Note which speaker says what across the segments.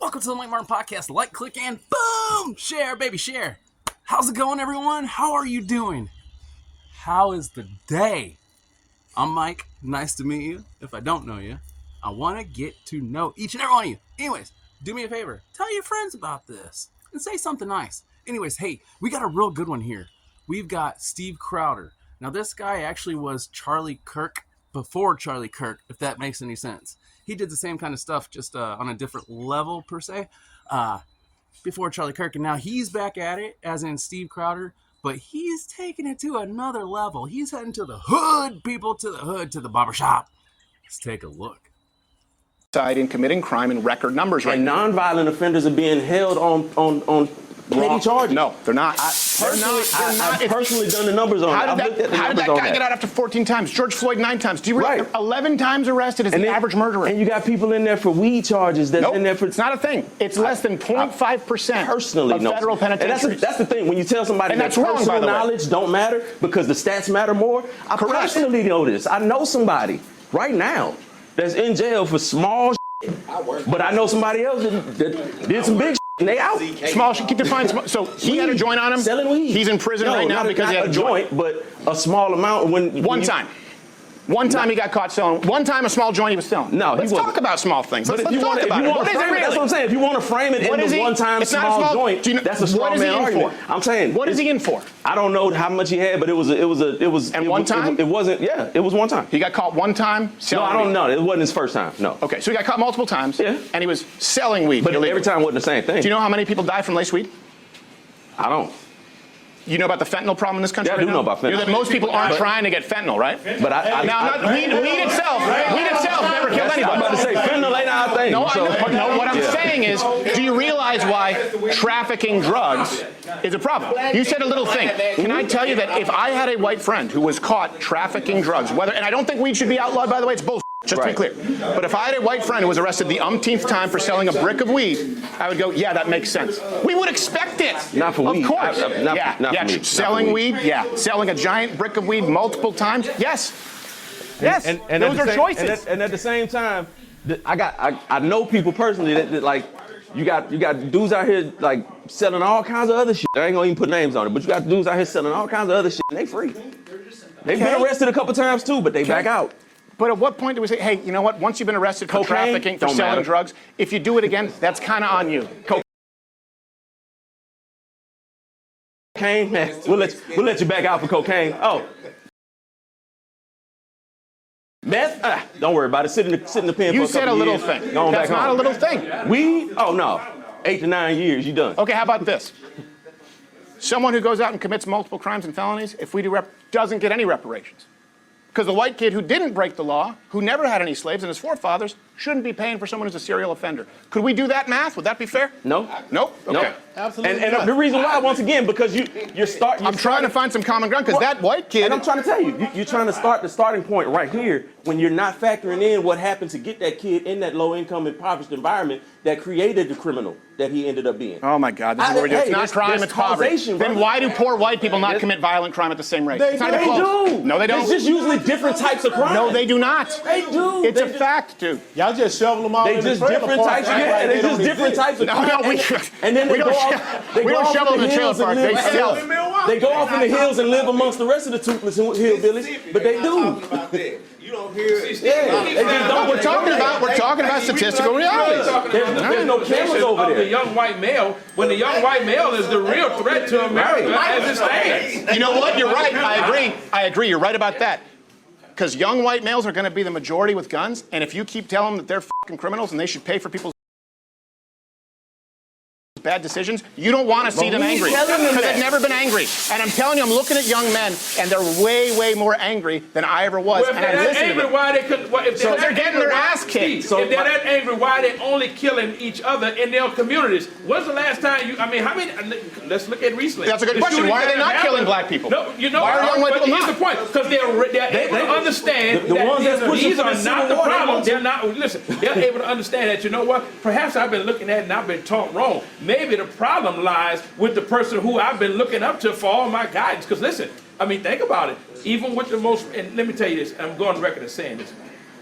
Speaker 1: Welcome to the Mike Martin Podcast. Like, click, and boom! Share, baby, share. How's it going, everyone? How are you doing? How is the day? I'm Mike. Nice to meet you. If I don't know you, I want to get to know each and every one of you. Anyways, do me a favor. Tell your friends about this and say something nice. Anyways, hey, we got a real good one here. We've got Steve Crowder. Now, this guy actually was Charlie Kirk before Charlie Kirk, if that makes any sense. He did the same kind of stuff, just on a different level, per se, before Charlie Kirk. And now he's back at it, as in Steve Crowder, but he's taking it to another level. He's heading to the hood, people, to the hood, to the barbershop. Let's take a look.
Speaker 2: In committing crime in record numbers right now.
Speaker 3: Nonviolent offenders are being held on petty charges.
Speaker 2: No, they're not.
Speaker 3: I've personally done the numbers on it.
Speaker 2: How did that guy get out after 14 times? George Floyd 9 times. Do you realize 11 times arrested as the average murderer?
Speaker 3: And you got people in there for weed charges. That's in there for.
Speaker 2: It's not a thing. It's less than 0.5%
Speaker 3: personally
Speaker 2: of federal penitentiaries.
Speaker 3: And that's the thing. When you tell somebody that personal knowledge don't matter because the stats matter more, I personally know this. I know somebody right now that's in jail for small shit, but I know somebody else that did some big shit. And they out.
Speaker 2: Small shit. Keep defining. So he had a joint on him.
Speaker 3: Selling weed.
Speaker 2: He's in prison right now because he had a joint,
Speaker 3: but a small amount.
Speaker 2: One time he got caught selling. One time a small joint he was selling.
Speaker 3: No,
Speaker 2: let's talk about small things. Let's talk about it. What is it really?
Speaker 3: That's what I'm saying. If you want to frame it in the one-time small joint, that's a straw man argument. I'm saying.
Speaker 2: What is he in for?
Speaker 3: I don't know how much he had, but it was.
Speaker 2: And one time?
Speaker 3: It wasn't. Yeah, it was one time.
Speaker 2: He got caught one time selling weed.
Speaker 3: No, I don't know. It wasn't his first time. No.
Speaker 2: Okay, so he got caught multiple times.
Speaker 3: Yeah.
Speaker 2: And he was selling weed.
Speaker 3: But every time wasn't the same thing.
Speaker 2: Do you know how many people die from lace weed?
Speaker 3: I don't.
Speaker 2: You know about the fentanyl problem in this country?
Speaker 3: Yeah, I do know about fentanyl.
Speaker 2: You know that most people aren't trying to get fentanyl, right?
Speaker 3: But
Speaker 2: weed itself never killed anybody.
Speaker 3: I'm about to say fentanyl ain't our thing.
Speaker 2: No, what I'm saying is, do you realize why trafficking drugs is a problem? You said a little thing. Can I tell you that if I had a white friend who was caught trafficking drugs, and I don't think weed should be outlawed, by the way, it's bullshit. Just to be clear. But if I had a white friend who was arrested the umpteenth time for selling a brick of weed, I would go, yeah, that makes sense. We would expect it.
Speaker 3: Not for weed.
Speaker 2: Of course.
Speaker 3: Not for me.
Speaker 2: Selling weed, yeah. Selling a giant brick of weed multiple times, yes. Yes, and those are choices.
Speaker 3: And at the same time, I know people personally that like, you got dudes out here like selling all kinds of other shit. I ain't gonna even put names on it, but you got dudes out here selling all kinds of other shit, and they free. They've been arrested a couple times too, but they back out.
Speaker 2: But at what point do we say, hey, you know what? Once you've been arrested for trafficking, for selling drugs, if you do it again, that's kind of on you.
Speaker 3: Cocaine, man, we'll let you back out for cocaine. Oh, meth? Don't worry about it. Sit in the pen for a couple years.
Speaker 2: You said a little thing. That's not a little thing.
Speaker 3: Weed? Oh no, 8 to 9 years, you done.
Speaker 2: Okay, how about this? Someone who goes out and commits multiple crimes and felonies, if we do doesn't get any reparations. Because the white kid who didn't break the law, who never had any slaves and his forefathers, shouldn't be paying for someone who's a serial offender. Could we do that math? Would that be fair?
Speaker 3: No.
Speaker 2: Nope? Okay.
Speaker 3: Nope. Absolutely. And the reason why, once again, because I'm
Speaker 2: trying to find some common ground, because that white kid...
Speaker 3: And I'm trying to tell you, you're trying to start the starting point right here when you're not factoring in what happened to get that kid in that low-income, impoverished environment that created the criminal that he ended up being.
Speaker 2: Oh my God, this is what we're doing. It's not crime, it's poverty. Then why do poor white people not commit violent crime at the same rate?
Speaker 3: They do.
Speaker 2: No, they don't.
Speaker 3: It's just usually different types of crime.
Speaker 2: No, they do not.
Speaker 3: They do.
Speaker 2: It's a fact, dude.
Speaker 4: Y'all just shovel them all in the trailer park.
Speaker 3: They just different types of crime. And then we don't
Speaker 2: shovel them in the trailer park. They steal.
Speaker 3: They go off in the hills and live amongst the rest of the toothless hillbillies, but they do.
Speaker 4: You don't hear it.
Speaker 2: We're talking about statistical realities.
Speaker 3: There's no cameras over there.
Speaker 5: The young white male, when the young white male is the real threat to America as it stands.
Speaker 2: You know what? You're right. I agree. You're right about that. Because young white males are going to be the majority with guns, and if you keep telling them that they're fucking criminals and they should pay for people's bad decisions, you don't want to see them angry. Because they've never been angry. And I'm telling you, I'm looking at young men, and they're way, way more angry than I ever was.
Speaker 5: Well, if they're that angry, why they could? If
Speaker 2: they're getting their ass kicked.
Speaker 5: If they're that angry, why are they only killing each other in their communities? When's the last time you? I mean, how many? Let's look at recently.
Speaker 2: That's a good question. Why are they not killing black people?
Speaker 5: No, you know.
Speaker 2: Why are young white people not?
Speaker 5: Here's the point: because they're able to understand that these are not the problem. They're not. Listen, they're able to understand that. You know what? Perhaps I've been looking at it and I've been taught wrong. Maybe the problem lies with the person who I've been looking up to for all my guidance. Because listen, I mean, think about it. Even with the most, and let me tell you this, and I'm going on record as saying this.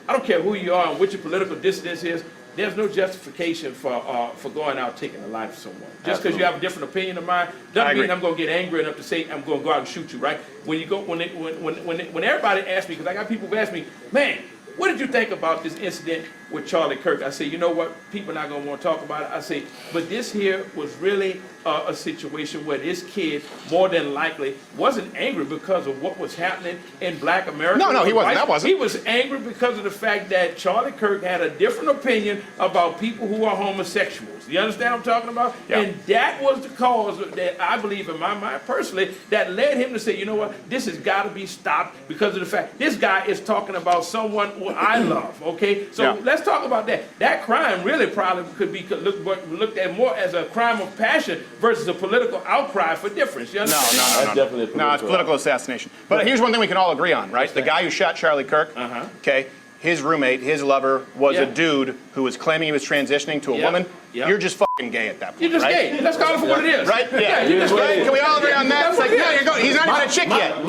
Speaker 5: I don't care who you are and what your political dissidence is. there's no justification for going out taking the life of someone. Just because you have a different opinion of mine doesn't mean I'm going to get angry enough to say I'm going to go out and shoot you, right? When everybody asks me, because I got people who ask me, man, what did you think about this incident with Charlie Kirk? I say, you know what? People are not going to want to talk about it. I say, but this here was really a situation where this kid, more than likely, wasn't angry because of what was happening in Black America.
Speaker 2: No, he wasn't. That wasn't.
Speaker 5: He was angry because of the fact that Charlie Kirk had a different opinion about people who are homosexuals. You understand what I'm talking about?
Speaker 2: Yeah.
Speaker 5: And that was the cause that I believe in my mind personally that led him to say, you know what? This has got to be stopped because of the fact this guy is talking about someone who I love. Okay, so let's talk about that. That crime really probably could be looked at more as a crime of passion versus a political outcry for difference. You understand?
Speaker 2: No, it's political assassination. But here's one thing we can all agree on, right? The guy who shot Charlie Kirk, okay, his roommate, his lover, was a dude who was claiming he was transitioning to a woman. You're just fucking gay at that point.
Speaker 5: You're just gay. Let's call it for what it is.
Speaker 2: Right? Yeah. You're just gay. Can we all agree on that? It's like, no, you're going. He's not even a chick yet.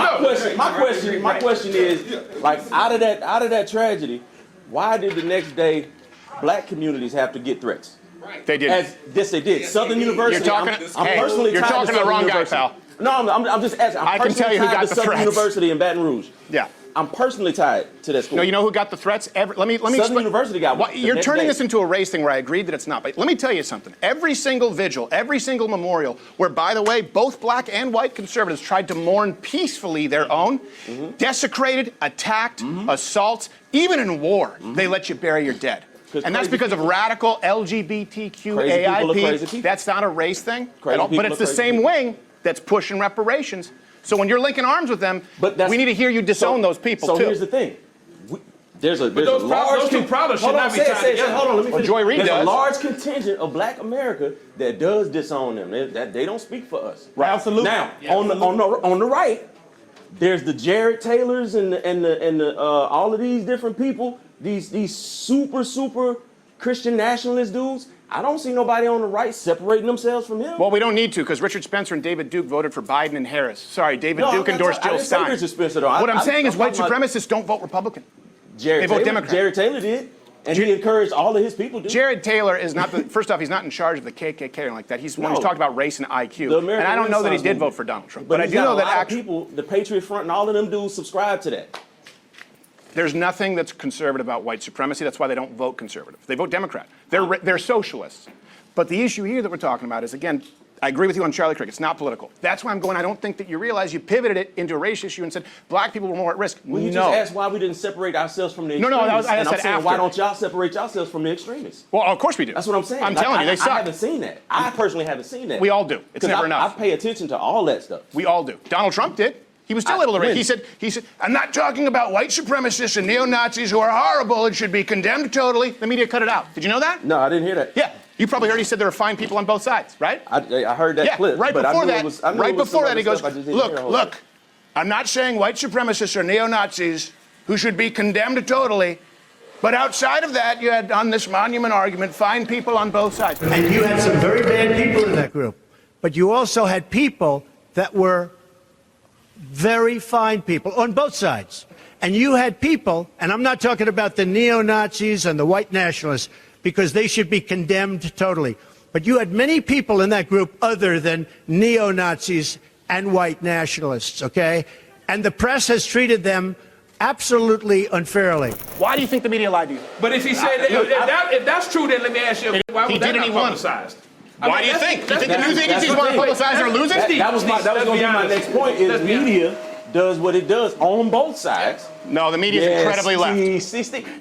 Speaker 3: My question is, like, out of that tragedy, why did the next day Black communities have to get threats?
Speaker 2: They did.
Speaker 3: Yes, they did. Southern University.
Speaker 2: You're talking to the wrong guy, pal.
Speaker 3: No, I'm just asking.
Speaker 2: I can tell you who got the
Speaker 3: Southern
Speaker 2: threats.
Speaker 3: University in Baton Rouge.
Speaker 2: Yeah.
Speaker 3: I'm personally tied to that school.
Speaker 2: No, you know who got the threats? Let me
Speaker 3: Southern
Speaker 2: explain.
Speaker 3: University got one.
Speaker 2: You're turning this into a race thing where I agreed that it's not. But let me tell you something. Every single vigil, every single memorial, where, by the way, both black and white conservatives tried to mourn peacefully their own, desecrated, attacked, assaults, even in war, they let you bury your dead. And that's because of radical LGBTQAIP. That's not a race thing at all. But it's the same wing that's pushing reparations. So when you're linking arms with them, we need to hear you disown those people, too.
Speaker 3: So here's the thing. There's a
Speaker 5: those two problems should not be tied together.
Speaker 3: Hold on, let me finish.
Speaker 2: Joy Reid
Speaker 3: There's
Speaker 2: does.
Speaker 3: a large contingent of Black America that does disown them. They don't speak for us.
Speaker 2: Right.
Speaker 3: Absolutely. Now, on the right, there's the Jared Taylors and all of these different people, these super Christian nationalist dudes. I don't see nobody on the right separating themselves from him.
Speaker 2: Well, we don't need to, because Richard Spencer and David Duke voted for Biden and Harris. Sorry, David Duke endorsed Jill Stein.
Speaker 3: Richard Spencer, though.
Speaker 2: What I'm saying is white supremacists don't vote Republican. They vote Democrat.
Speaker 3: Jared Taylor did, and he encouraged all of his people to.
Speaker 2: Jared Taylor is not the, first off, he's not in charge of the KKK or like that. He's one who's talked about race and IQ. And I don't know that he did vote for Donald Trump. But I do know that actually
Speaker 3: people, the Patriot Front and all of them dudes subscribe to that.
Speaker 2: There's nothing that's conservative about white supremacy. That's why they don't vote conservative. They vote Democrat. They're socialists. But the issue here that we're talking about is, again, I agree with you on Charlie Kirk. It's not political. That's why I'm going, I don't think that you realize you pivoted it into a race issue and said black people were more at risk.
Speaker 3: Well, you just asked why we didn't separate ourselves from the
Speaker 2: No,
Speaker 3: extremists.
Speaker 2: I
Speaker 3: and
Speaker 2: said
Speaker 3: I'm saying,
Speaker 2: after.
Speaker 3: why don't y'all separate yourselves from the extremists?
Speaker 2: Well, of course we do.
Speaker 3: That's what I'm saying.
Speaker 2: I'm telling you, they suck.
Speaker 3: I haven't seen that. I personally haven't seen that.
Speaker 2: We all do. It's never enough.
Speaker 3: I pay attention to all that stuff.
Speaker 2: We all do. Donald Trump did. He was still able to read. He said, I'm not talking about white supremacists and neo-Nazis who are horrible and should be condemned totally. The media cut it out. Did you know that?
Speaker 3: No, I didn't hear that.
Speaker 2: Yeah. You probably heard he said there are fine people on both sides, right?
Speaker 3: I heard that clip.
Speaker 2: Right
Speaker 3: but
Speaker 2: before that,
Speaker 3: right before that
Speaker 2: he goes, look, I'm not saying white supremacists are neo-Nazis who should be condemned totally, but outside of that, you had on this monument argument, fine people on both sides.
Speaker 6: And you had some very bad people in that group, but you also had people that were very fine people on both sides. And you had people, and I'm not talking about the neo-Nazis and the white nationalists, because they should be condemned totally. But you had many people in that group other than neo-Nazis and white nationalists, okay? And the press has treated them absolutely unfairly.
Speaker 2: Why do you think the media lied to you?
Speaker 5: But if he said if that's true, then let me ask you, why was that not publicized?
Speaker 2: Why do you think? Do you think the news agencies want to publicize their losing?
Speaker 3: That was going to be my next point, is media does what it does on both sides.
Speaker 2: No, the media is incredibly left.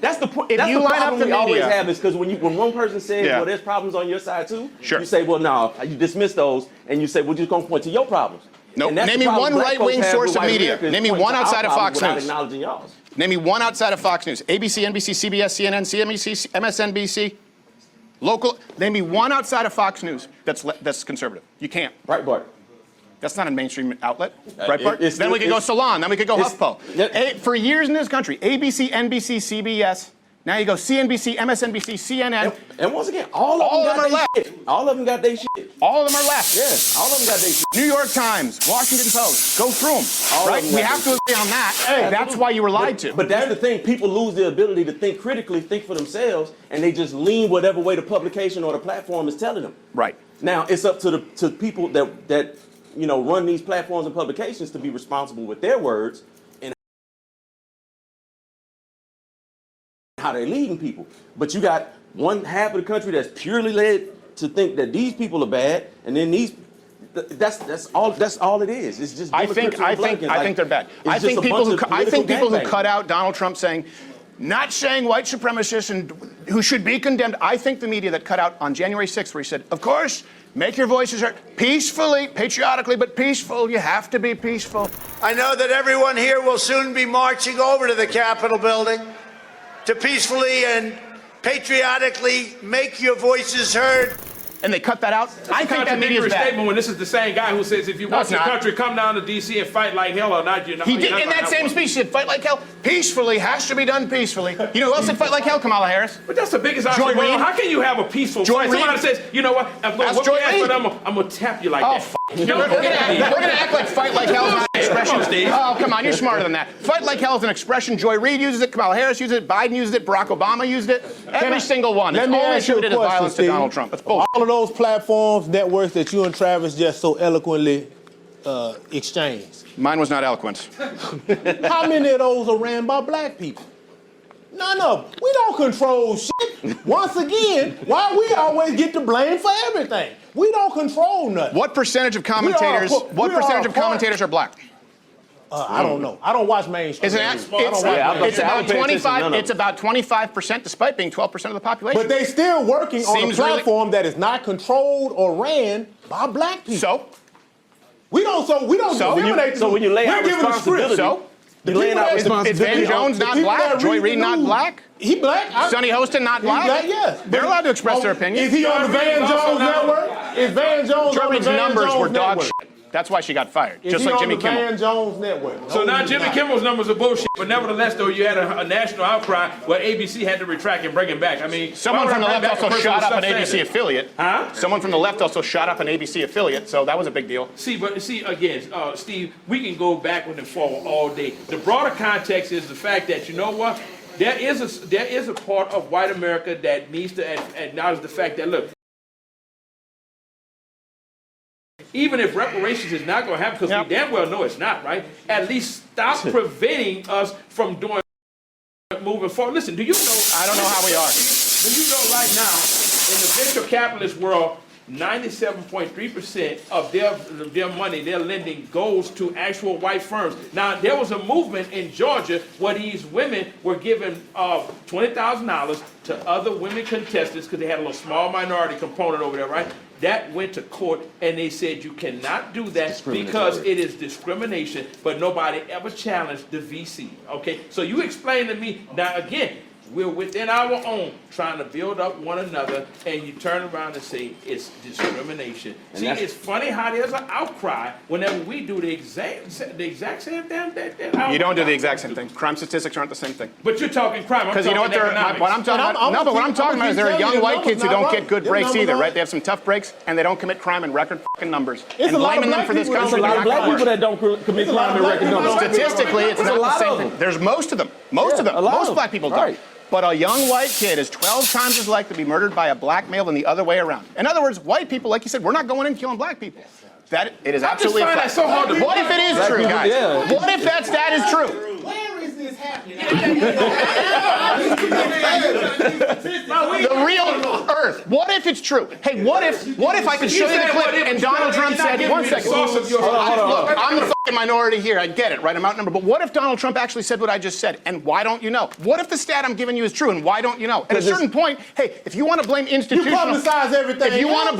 Speaker 3: That's the point.
Speaker 2: If you line up the
Speaker 3: we always
Speaker 2: media,
Speaker 3: have is because when one person says, well, there's problems on your side too,
Speaker 2: sure,
Speaker 3: you say, well, no, you dismiss those, and you say, we're just going to point to your problems.
Speaker 2: No, name me one right-wing source of media. Name me one outside of Fox News.
Speaker 3: Acknowledging y'all's.
Speaker 2: Name me one outside of Fox News. ABC, NBC, CBS, CNN, CNBC, MSNBC. Local. Name me one outside of Fox News that's conservative. You can't.
Speaker 3: Breitbart.
Speaker 2: That's not a mainstream outlet, Breitbart. Then we could go Salon. Then we could go HuffPo.
Speaker 3: Yep.
Speaker 2: For years in this country, ABC, NBC, CBS, Now you go CNBC, MSNBC, CNN.
Speaker 3: And once again, all of them got their shit. All of them got their shit.
Speaker 2: All of them are left.
Speaker 3: Yeah, all of them got their shit.
Speaker 2: New York Times, Washington Post, go through them.
Speaker 3: All
Speaker 2: right?
Speaker 3: of them
Speaker 2: We
Speaker 3: got
Speaker 2: have to
Speaker 3: their
Speaker 2: agree on that. Hey, that's why you were lied to.
Speaker 3: But that's the thing. People lose the ability to think critically, think for themselves, and they just lean whatever way the publication or the platform is telling them.
Speaker 2: Right.
Speaker 3: Now it's up to people that run these platforms and publications to be responsible with their words and how they're leading people. But you got one half of the country that's purely led to think that these people are bad, and then that's all it is. It's just
Speaker 2: I think they're bad. I think people who cut out Donald Trump not saying white supremacists and who should be condemned. I think the media that cut out on January 6th, where he said, of course, make your voices heard peacefully, patriotically, but peaceful. You have to be peaceful.
Speaker 6: I know that everyone here will soon be marching over to the Capitol building to peacefully and patriotically make your voices heard.
Speaker 2: And they cut that out. I think that media is bad.
Speaker 5: Statement when this is the same guy who says if you want your country, come down to D.C. and fight like hell or not.
Speaker 2: He did in that same speech. He said, "Fight like hell, peacefully, has to be done peacefully." You know who else said, "Fight like hell"? Kamala Harris.
Speaker 5: But that's the biggest argument. How can you have a peaceful fight? Somebody says, you know what? I'm gonna tap you like that.
Speaker 2: We're gonna act like "fight like hell" is an expression. Oh, come on, you're smarter than that. "Fight like hell" is an expression. Joy Reid uses it. Kamala Harris uses it. Biden used it. Barack Obama used it. Every single one. It's only attributed as violence to Donald Trump. That's bullshit.
Speaker 4: All of those platforms, networks that you and Travis just so eloquently exchanged.
Speaker 2: Mine was not eloquent.
Speaker 4: How many of those are ran by black people? None of them. We don't control shit. Once again, why we always get the blame for everything? We don't control nothing.
Speaker 2: What percentage of commentators? Are black?
Speaker 4: I don't know. I don't watch mainstream.
Speaker 2: It's about 25%, despite being 12% of the population.
Speaker 4: But they still working on a platform that is not controlled or ran by black people.
Speaker 2: So
Speaker 4: we don't discriminate.
Speaker 3: So when you lay out responsibility,
Speaker 2: is Van Jones not black? Joy Reid not black?
Speaker 4: He black.
Speaker 2: Sonny Hostin not black?
Speaker 4: Black, yes.
Speaker 2: They're allowed to express their opinion.
Speaker 4: Is he on the Van Jones network? Is Van Jones
Speaker 2: Joy
Speaker 4: on the
Speaker 2: Reid's
Speaker 4: Van
Speaker 2: numbers
Speaker 4: Jones
Speaker 2: were dog
Speaker 4: network?
Speaker 2: shit. That's why she got fired.
Speaker 4: Is
Speaker 2: just
Speaker 4: he
Speaker 2: like
Speaker 4: on
Speaker 2: Jimmy
Speaker 4: the
Speaker 2: Kimmel.
Speaker 4: Van Jones network?
Speaker 5: So now Jimmy Kimmel's numbers are bullshit, but nevertheless, though, you had a national outcry where ABC had to retract and bring him back. I mean,
Speaker 2: someone from the left also shot up an ABC affiliate.
Speaker 5: Huh?
Speaker 2: Someone from the left also shot up an ABC affiliate, so that was a big deal.
Speaker 5: See, again, Steve, we can go backward and forward all day. The broader context is the fact that, you know what, there is a part of white America that needs to acknowledge the fact that, look, even if reparations is not going to happen, because we damn well know it's not, right? At least stop preventing us from moving forward. Listen, do you know?
Speaker 2: I don't know how we are.
Speaker 5: Do you know right now, in the venture capitalist world, 97.3% of their money, their lending, goes to actual white firms. Now, there was a movement in Georgia where these women were given $20,000 to other women contestants because they had a little small minority component over there, right? That went to court, and they said you cannot do that because it is discrimination, but nobody ever challenged the VC, okay? So you explain to me, now again, we're within our own trying to build up one another, and you turn around and say it's discrimination. See, it's funny how there's an outcry whenever we do the exact same thing.
Speaker 2: You don't do the exact same thing. Crime statistics aren't the same thing.
Speaker 5: But you're talking crime.
Speaker 2: Because you know what I'm talking about is there are young white kids who don't get good breaks either, right? They have some tough breaks, and they don't commit crime in record fucking numbers.
Speaker 4: And
Speaker 2: blaming them for this country.
Speaker 3: There's a lot of black people that don't commit crime in record numbers.
Speaker 2: Statistically, it's not the same thing. There's most of them. Most black people don't. But a young white kid is 12 times as likely to be murdered by a black male than the other way around. In other words, white people, like you said, we're not going in killing black people. It is absolutely a fact.
Speaker 5: That so hard to
Speaker 2: what if it is true, guys?
Speaker 3: Yeah.
Speaker 2: What if that stat is true?
Speaker 7: Where is this happening?
Speaker 2: The real Earth. What if it's true? Hey, what if I could show you the clip and Donald Trump said, one second. Look, I'm the fucking minority here. I get it, right? I'm outnumbered. But what if Donald Trump actually said what I just said? And why don't you know? What if the stat I'm giving you is true? And why don't you know? At a certain point, hey, if you want to blame institutional,
Speaker 4: you publicize everything.
Speaker 2: If you want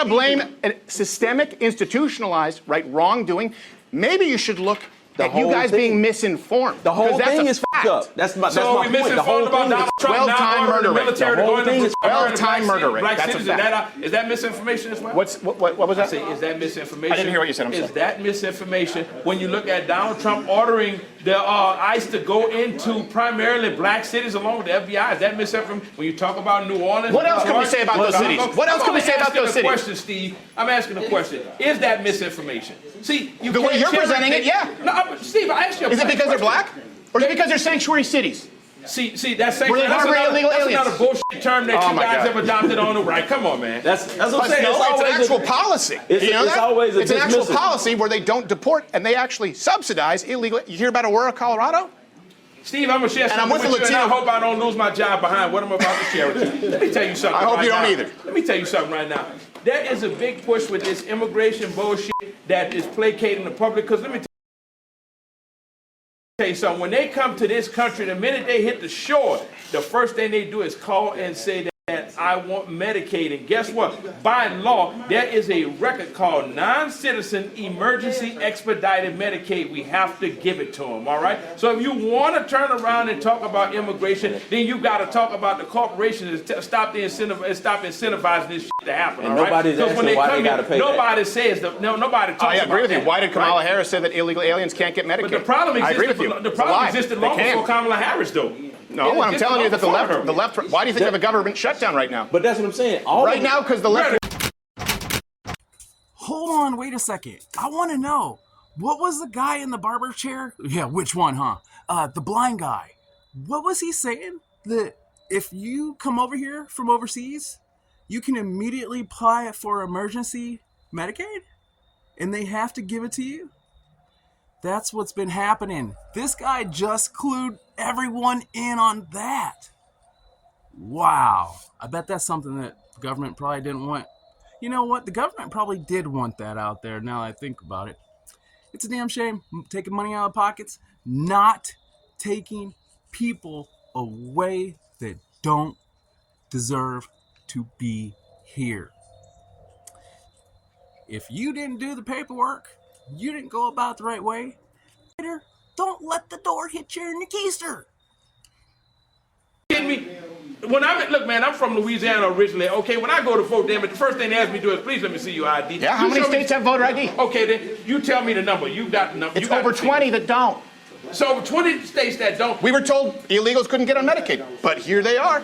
Speaker 2: to blame a systemic, institutionalized, right, wrongdoing, maybe you should look at you guys being misinformed.
Speaker 3: The whole thing is fact. locked up. That's my
Speaker 5: So we
Speaker 3: point. The whole
Speaker 5: misinformed about
Speaker 3: thing
Speaker 5: Donald Trump now
Speaker 2: 12-time
Speaker 5: ordering the
Speaker 2: murder rate.
Speaker 5: military
Speaker 3: The
Speaker 5: to
Speaker 3: whole
Speaker 5: go
Speaker 3: thing
Speaker 5: into
Speaker 3: is
Speaker 2: 12-time murder rate.
Speaker 5: black
Speaker 2: That's a
Speaker 5: cities.
Speaker 2: fact.
Speaker 5: Is that misinformation as well?
Speaker 2: What was
Speaker 5: I
Speaker 2: that?
Speaker 5: say, is that misinformation?
Speaker 2: I didn't hear what you said. I'm
Speaker 5: Is
Speaker 2: sorry.
Speaker 5: that misinformation when you look at Donald Trump ordering the ICE to go into primarily black cities along with the FBI? Is that misinformation? When you talk about New Orleans,
Speaker 2: What else can we say about those cities? What else can we say about those cities?
Speaker 5: Question, Steve. I'm asking a question. Is that misinformation? See, you
Speaker 2: The way
Speaker 5: can't
Speaker 2: you're
Speaker 5: cherry
Speaker 2: presenting
Speaker 5: pick-
Speaker 2: it, yeah.
Speaker 5: No, Steve, I asked you.
Speaker 2: Is it because they're black? Or is it because they're sanctuary cities?
Speaker 5: See, that's
Speaker 2: Were they harboring illegal aliens?
Speaker 5: another bullshit term that
Speaker 2: Oh
Speaker 5: you
Speaker 2: my
Speaker 5: guys
Speaker 2: God.
Speaker 5: have adopted on the right. Come on, man.
Speaker 3: That's what I'm saying.
Speaker 2: No, it's an
Speaker 3: always
Speaker 2: actual policy.
Speaker 3: It's,
Speaker 2: you know
Speaker 3: it's
Speaker 2: that?
Speaker 3: always a
Speaker 2: It's an actual
Speaker 3: dismissal.
Speaker 2: policy where they don't deport and they actually subsidize illegal. You hear about Aurora, Colorado?
Speaker 5: Steve, I'm gonna share
Speaker 2: And I'm
Speaker 5: something
Speaker 2: with
Speaker 5: with
Speaker 2: the
Speaker 5: you, and I
Speaker 2: Latino-
Speaker 5: hope I don't lose my job behind what I'm about to share with you. Let me tell you something.
Speaker 2: I hope
Speaker 5: right
Speaker 2: you don't
Speaker 5: now.
Speaker 2: either.
Speaker 5: Let me tell you something right now. There is a big push with this immigration bullshit that is placating the public. Because let me tell you something. When they come to this country, the minute they hit the shore, the first thing they do is call and say that I want Medicaid. And guess what? By law, there is a record called non-citizen emergency expedited Medicaid. We have to give it to them, all right? So if you want to turn around and talk about immigration, then you got to talk about the corporations and stop incentivizing this shit to happen,
Speaker 3: And
Speaker 5: all right?
Speaker 3: nobody's
Speaker 5: 'Cause
Speaker 3: asking why they gotta pay that.
Speaker 5: Nobody says that. No, nobody talks
Speaker 2: I
Speaker 5: about
Speaker 2: agree with you.
Speaker 5: that,
Speaker 2: Why did Kamala
Speaker 5: right?
Speaker 2: Harris say that illegal aliens can't get Medicaid?
Speaker 5: But the problem
Speaker 2: I agree with
Speaker 5: existed,
Speaker 2: you.
Speaker 5: the
Speaker 2: It's a
Speaker 5: problem
Speaker 2: lie.
Speaker 5: existed
Speaker 2: They
Speaker 5: long
Speaker 2: can.
Speaker 5: before Kamala Harris, though.
Speaker 2: No,
Speaker 5: It
Speaker 2: what I'm
Speaker 5: existed
Speaker 2: telling you
Speaker 5: long
Speaker 2: is that
Speaker 5: before
Speaker 2: the
Speaker 5: her.
Speaker 2: left, why do you think they have a government shutdown right now?
Speaker 3: But that's what I'm saying. All
Speaker 2: Right
Speaker 3: of
Speaker 2: now, because the left.
Speaker 1: Hold on, wait a second. I want to know, what was the guy in the barber chair? Yeah, which one, huh? The blind guy. What was he saying? That if you come over here from overseas, you can immediately apply for emergency Medicaid? And they have to give it to you? That's what's been happening. This guy just clued everyone in on that. Wow. I bet that's something that the government probably didn't want. You know what? The government probably did want that out there, now that I think about it. It's a damn shame taking money out of pockets, not taking people away that don't deserve to be here. If you didn't do the paperwork, you didn't go about the right way, don't let the door hit you in the keister.
Speaker 5: Kidding me? When look, man, I'm from Louisiana originally. Okay, when I go to vote, damn it, the first thing they ask me to do is, please let me see your ID.
Speaker 2: Yeah, how
Speaker 5: You
Speaker 2: many
Speaker 5: show me-
Speaker 2: states have voter ID?
Speaker 5: Okay, then you tell me the number. You got the number.
Speaker 2: It's
Speaker 5: You got
Speaker 2: over
Speaker 5: the figure.
Speaker 2: 20 that don't.
Speaker 5: So over 20 states that don't.
Speaker 2: We were told illegals couldn't get on Medicaid, but here they are.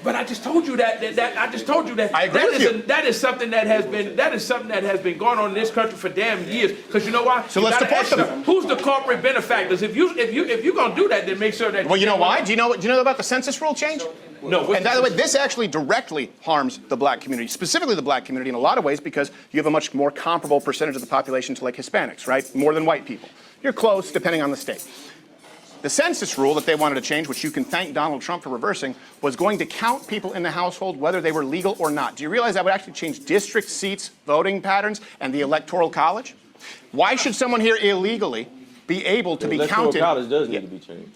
Speaker 5: But I just told you that I just told you that.
Speaker 2: I agree with you.
Speaker 5: That is something that has been going on in this country for damn years. Because you know why?
Speaker 2: So
Speaker 5: You
Speaker 2: let's
Speaker 5: gotta
Speaker 2: deport
Speaker 5: ask
Speaker 2: them.
Speaker 5: yourself, who's the corporate benefactors? If you're gonna do that, then make sure that.
Speaker 2: Well, you know why? Do you know about the census rule change?
Speaker 5: No.
Speaker 2: And by the way, this actually directly harms the black community, specifically the black community in a lot of ways, because you have a much more comparable percentage of the population to like Hispanics, right? More than white people. You're close, depending on the state. The census rule that they wanted to change, which you can thank Donald Trump for reversing, was going to count people in the household whether they were legal or not. Do you realize that would actually change district seats, voting patterns, and the electoral college? Why should someone here illegally be able to be
Speaker 3: Electoral
Speaker 2: counted?
Speaker 3: college does need to be changed.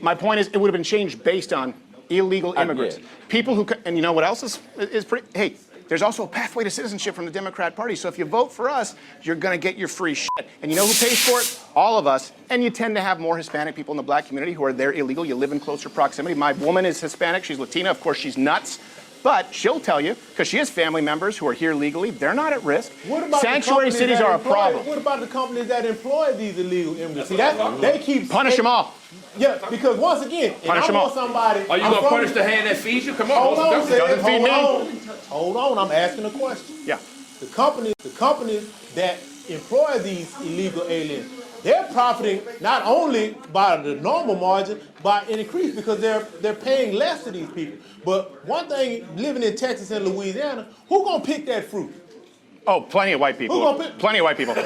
Speaker 2: My point is, it would have been changed based on illegal immigrants.
Speaker 3: yeah.
Speaker 2: People who, and you know what else is pretty, hey, there's also a pathway to citizenship from the Democrat Party. So if you vote for us, you're going to get your free shit. And you know who pays for it? All of us. And you tend to have more Hispanic people in the black community who are there illegal. You live in closer proximity. My woman is Hispanic. She's Latina. Of course, she's nuts. But she'll tell you, because she has family members who are here legally, they're not at risk.
Speaker 4: What about
Speaker 2: Sanctuary
Speaker 4: the companies
Speaker 2: cities
Speaker 4: that
Speaker 2: are a
Speaker 4: employ-
Speaker 2: problem.
Speaker 4: What about the companies that employ these illegal immigrants? See, they keep
Speaker 2: Punish them all.
Speaker 4: Yeah, because once again, if
Speaker 2: Punish
Speaker 4: I
Speaker 2: them
Speaker 4: want
Speaker 2: all.
Speaker 4: somebody.
Speaker 5: Are you
Speaker 4: I'm
Speaker 5: gonna
Speaker 4: from-
Speaker 5: punish the hand that feeds you? Come on.
Speaker 4: Hold on,
Speaker 5: Doesn't-
Speaker 4: Sid,
Speaker 2: Doesn't feed
Speaker 4: hold
Speaker 2: me.
Speaker 4: on. Hold on, I'm asking a question.
Speaker 2: Yeah.
Speaker 4: The companies that employ these illegal aliens, they're profiting not only by the normal margin, by an increase because they're paying less to these people. But one thing, living in Texas and Louisiana, who gonna pick that fruit?
Speaker 2: Oh, plenty of white people.
Speaker 4: Who gonna pick-
Speaker 2: Plenty of white people.
Speaker 4: Man,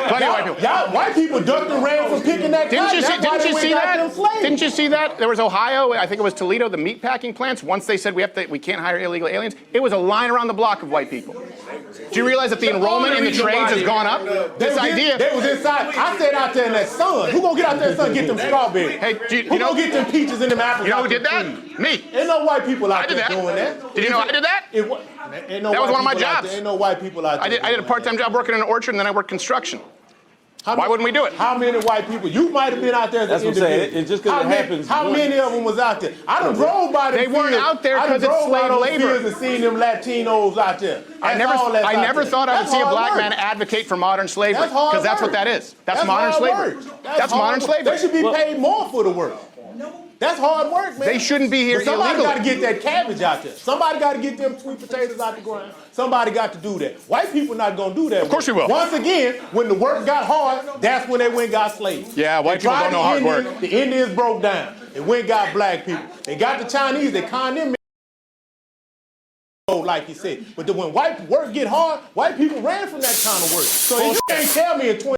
Speaker 2: Plenty of white people.
Speaker 4: Y'all white people ducked and ran from picking that
Speaker 2: Didn't
Speaker 4: cotton.
Speaker 2: you see,
Speaker 4: That's why
Speaker 2: didn't
Speaker 4: they
Speaker 2: you
Speaker 4: went
Speaker 2: see
Speaker 4: and got them
Speaker 2: that?
Speaker 4: slaves.
Speaker 2: Didn't you see that? There was Ohio, I think it was Toledo, the meat packing plants. Once they said we can't hire illegal aliens, it was a line around the block of white people. Do you realize that the enrollment in the trades has gone up? This idea.
Speaker 4: They was inside. I said out there in that sun. Who gonna get out there in the sun and get them strawberries?
Speaker 2: Hey,
Speaker 4: who gonna get them peaches and them apples?
Speaker 2: You know
Speaker 4: out
Speaker 2: who did
Speaker 4: them
Speaker 2: that?
Speaker 4: trees?
Speaker 2: Me.
Speaker 4: Ain't no white people out
Speaker 2: I did
Speaker 4: there
Speaker 2: that.
Speaker 4: doing that.
Speaker 2: Did you know I did that?
Speaker 4: Ain't no
Speaker 2: That was
Speaker 4: white
Speaker 2: one of my
Speaker 4: people out
Speaker 2: jobs.
Speaker 4: there. Ain't no white people out there.
Speaker 2: I did a part-time job working in an orchard, and then I worked construction. Why wouldn't we do it?
Speaker 4: How many white people? You might have been out there as an individual.
Speaker 3: That's what I'm saying. It's just because it happens.
Speaker 4: How many of them was out there? I done drove by them
Speaker 2: They weren't out there because it's slave labor.
Speaker 4: And seen them Latinos out there.
Speaker 2: I never thought I would see a black man advocate for modern slavery, because that's what that is. That's modern slavery. That's modern slavery.
Speaker 4: They should be paid more for the work. That's hard work, man.
Speaker 2: They shouldn't be here illegally.
Speaker 4: Somebody got to get that cabbage out there. Somebody got to get them sweet potatoes out the ground. Somebody got to do that. White people not going to do that.
Speaker 2: Of course we will.
Speaker 4: Once again, when the work got hard, that's when they went and got slaves.
Speaker 2: Yeah, white people don't know hard work.
Speaker 4: The Indians broke down. They went and got black people. They got the Chinese. They conned them. Like you said. But when white work get hard, white people ran from that kind of work. So you can't tell me in 20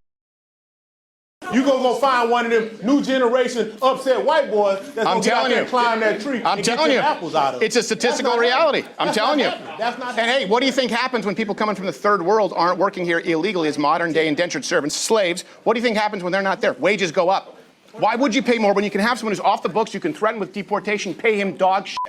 Speaker 4: you gonna go find one of them new generation upset white boys that's gonna get out there and climb that tree and get your apples out of it.
Speaker 2: It's a statistical reality. I'm telling you.
Speaker 4: That's not
Speaker 2: And hey, what do you think happens when people coming from the third world aren't working here illegally as modern day indentured servants, slaves? What do you think happens when they're not there? Wages go up. Why would you pay more when you can have someone who's off the books, you can threaten with deportation, pay him dog shit?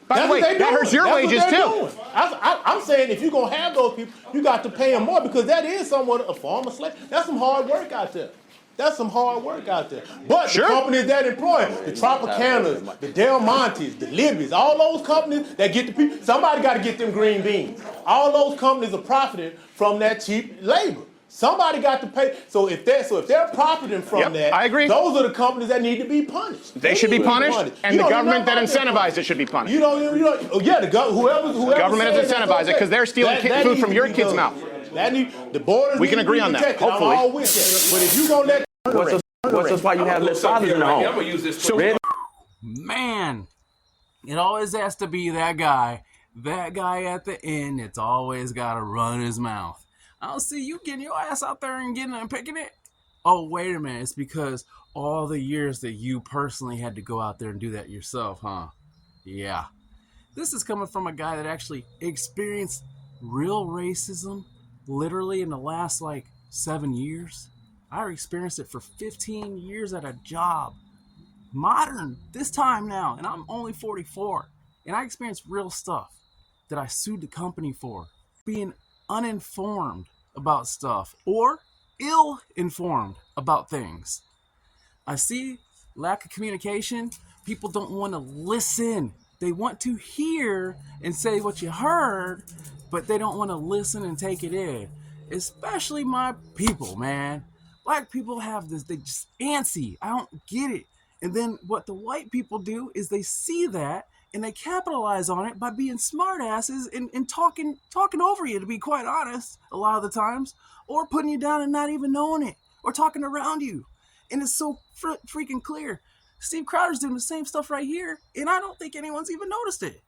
Speaker 2: By the way, that hurts your wages too.
Speaker 4: I'm saying if you're going to have those people, you got to pay them more because that is somewhat a form of slavery. That's some hard work out there. That's some hard work out there. But the companies that employ, the Tropicanas, the Del Montes, the Libby's, all those companies that get the people, somebody got to get them green beans. All those companies are profiting from that cheap labor. Somebody got to pay. So if they're profiting from that,
Speaker 2: I agree.
Speaker 4: Those are the companies that need to be punished.
Speaker 2: They should be punished, and the government that incentivizes it should be punished.
Speaker 4: Whoever
Speaker 2: government is incentivizing it because they're stealing food from your kid's mouth.
Speaker 4: The borders.
Speaker 2: We can agree on that. Hopefully.
Speaker 4: I'm all with that. But if you gonna let
Speaker 3: What's why you have less fathers in the home?
Speaker 5: I'm gonna use this.
Speaker 1: Man, it always has to be that guy at the end. It's always got to run his mouth. I don't see you getting your ass out there and getting and picking it. Oh, wait a minute. It's because all the years that you personally had to go out there and do that yourself, huh? Yeah. This is coming from a guy that actually experienced real racism literally in the last 7 years. I experienced it for 15 years at a job. Modern, this time now, and I'm only 44. And I experienced real stuff that I sued the company for. Being uninformed about stuff or ill-informed about things. I see lack of communication. People don't want to listen. They want to hear and say what you heard, but they don't want to listen and take it in. Especially my people, man. Black people have this, they just antsy. I don't get it. And then what the white people do is they see that and they capitalize on it by being smartasses and talking over you, to be quite honest, a lot of the times, or putting you down and not even knowing it, or talking around you. And it's so freaking clear. Steve Crowder's doing the same stuff right here, and I don't think anyone's even noticed it.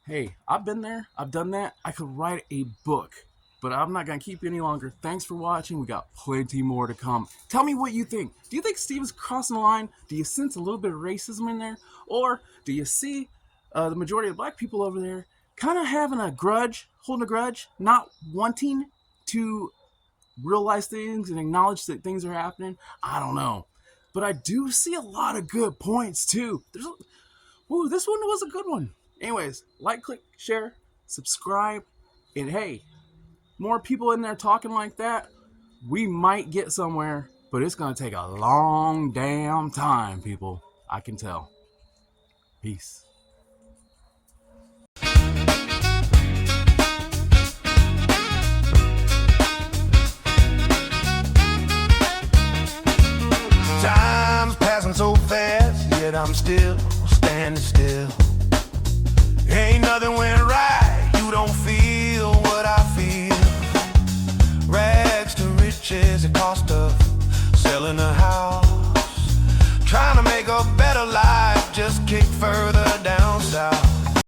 Speaker 1: Hey, I've been there. I've done that. I could write a book, but I'm not going to keep you any longer. Thanks for watching. We got plenty more to come. Tell me what you think. Do you think Steve is crossing the line? Do you sense a little bit of racism in there? Or do you see the majority of black people over there kind of having a grudge, holding a grudge, not wanting to realize things and acknowledge that things are happening? I don't know. But I do see a lot of good points too. This one was a good one. Anyways, like, click, share, subscribe, and hey, more people in there talking like that, we might get somewhere, but it's going to take a long damn time, people. I can tell. Peace.
Speaker 7: Time's passing so fast, yet I'm still standing still. Ain't nothing went right.